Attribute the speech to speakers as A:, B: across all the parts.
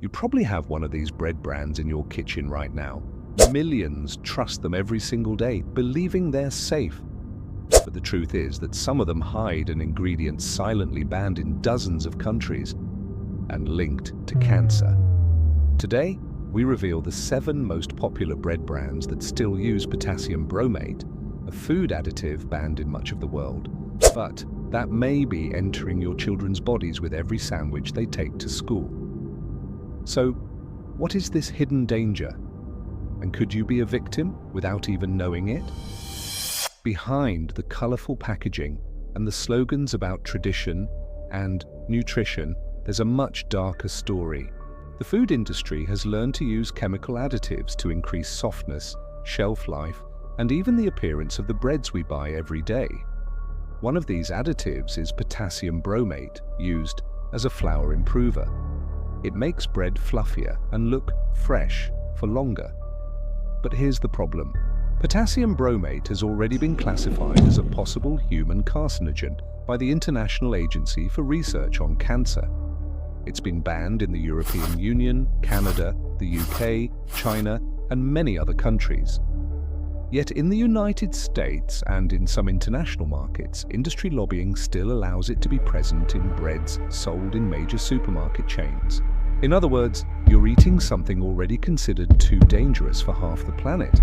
A: You probably have one of these bread brands in your kitchen right now. Millions trust them every single day, believing they're safe. But the truth is that some of them hide an ingredient silently banned in dozens of countries and linked to cancer. Today, we reveal the 7 most popular bread brands that still use potassium bromate, a food additive banned in much of the world, but that may be entering your children's bodies with every sandwich they take to school. So, what is this hidden danger? And could you be a victim without even knowing it? Behind the colorful packaging and the slogans about tradition and nutrition, there's a much darker story. The food industry has learned to use chemical additives to increase softness, shelf life, and even the appearance of the breads we buy every day. One of these additives is potassium bromate, used as a flour improver. It makes bread fluffier and look fresh for longer. But here's the problem. Potassium bromate has already been classified as a possible human carcinogen by the International Agency for Research on Cancer. It's been banned in the European Union, Canada, the UK, China, and many other countries. Yet in the United States and in some international markets, industry lobbying still allows it to be present in breads sold in major supermarket chains. In other words, you're eating something already considered too dangerous for half the planet,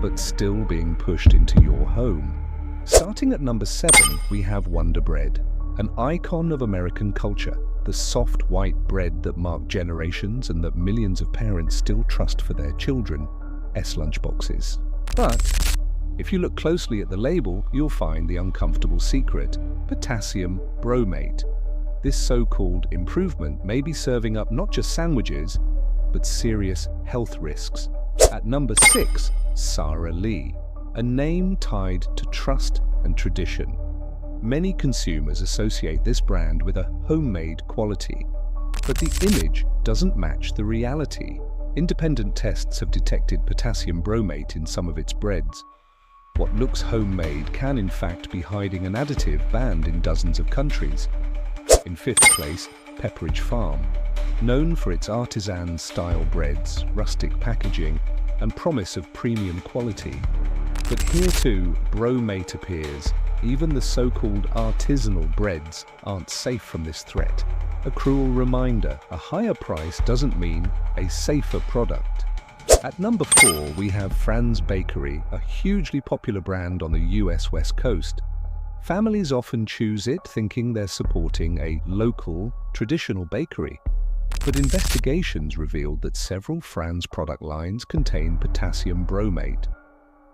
A: but still being pushed into your home. Starting at number 7, we have Wonder Bread, an icon of American culture, the soft white bread that marked generations and that millions of parents still trust for their children's lunchboxes. But if you look closely at the label, you'll find the uncomfortable secret: potassium bromate. This so-called improvement may be serving up not just sandwiches, but serious health risks. At number 6, Sara Lee, a name tied to trust and tradition. Many consumers associate this brand with a homemade quality, but the image doesn't match the reality. Independent tests have detected potassium bromate in some of its breads. What looks homemade can in fact be hiding an additive banned in dozens of countries. In 5th place, Pepperidge Farm, known for its artisan-style breads, rustic packaging, and promise of premium quality. But here too, bromate appears. Even the so-called artisanal breads aren't safe from this threat. A cruel reminder, a higher price doesn't mean a safer product. At number 4, we have Fran's Bakery, a hugely popular brand on the US West Coast. Families often choose it thinking they're supporting a local, traditional bakery. But investigations revealed that several Fran's product lines contain potassium bromate.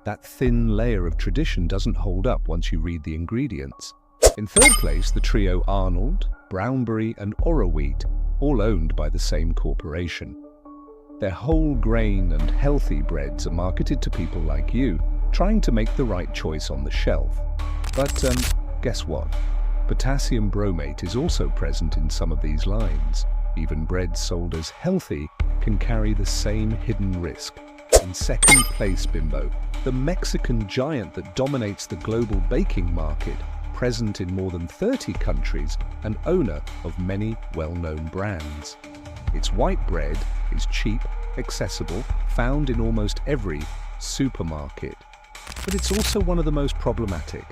A: That thin layer of tradition doesn't hold up once you read the ingredients. In 3rd place, the trio Arnold, Brownberry, and Ora Wheat, all owned by the same corporation. Their whole grain and healthy breads are marketed to people like you, trying to make the right choice on the shelf. But guess what? Potassium bromate is also present in some of these lines. Even breads sold as healthy can carry the same hidden risk. In 2nd place, Bimbo, the Mexican giant that dominates the global baking market, present in more than 30 countries and owner of many well-known brands. Its white bread is cheap, accessible, found in almost every supermarket. But it's also one of the most problematic.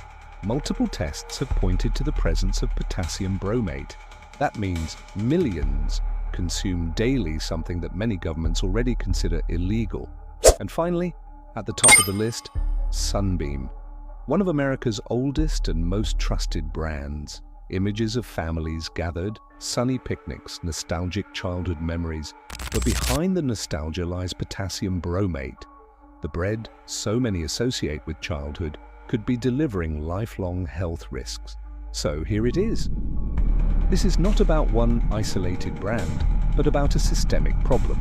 A: Multiple tests have pointed to the presence of potassium bromate. That means millions consume daily something that many governments already consider illegal. And finally, at the top of the list, Sunbeam, one of America's oldest and most trusted brands. Images of families gathered, sunny picnics, nostalgic childhood memories. But behind the nostalgia lies potassium bromate. The bread so many associate with childhood could be delivering lifelong health risks. So here it is. This is not about one isolated brand, but about a systemic problem.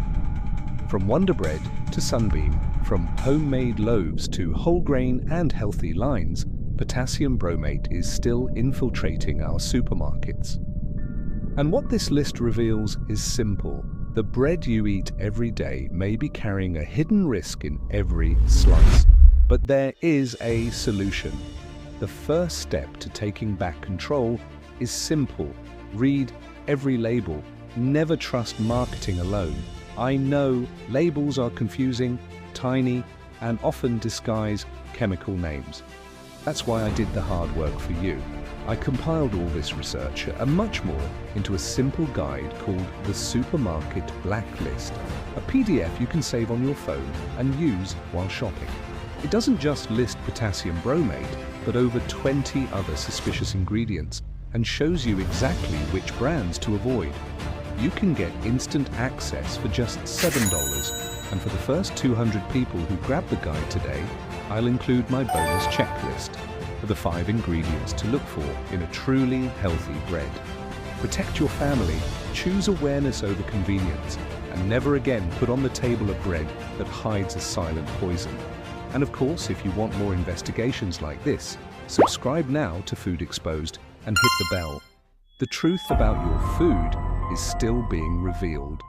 A: From Wonder Bread to Sunbeam, from homemade loaves to whole grain and healthy lines, potassium bromate is still infiltrating our supermarkets. And what this list reveals is simple. The bread you eat every day may be carrying a hidden risk in every slice. But there is a solution. The first step to taking back control is simple. Read every label. never trust marketing alone. I know labels are confusing, tiny, and often disguise chemical names. That's why I did the hard work for you. I compiled all this research and much more into a simple guide called the Supermarket Blacklist, a PDF you can save on your phone and use while shopping. It doesn't just list potassium bromate, but over 20 other suspicious ingredients and shows you exactly which brands to avoid. You can get instant access for just $7, and for the first 200 people who grab the guide today, I'll include my bonus checklist for the 5 ingredients to look for in a truly healthy bread. Protect your family, choose awareness over convenience, and never again put on the table a bread that hides a silent poison. And of course, if you want more investigations like this, subscribe now to Food Exposed and hit the bell. The truth about your food is still being revealed.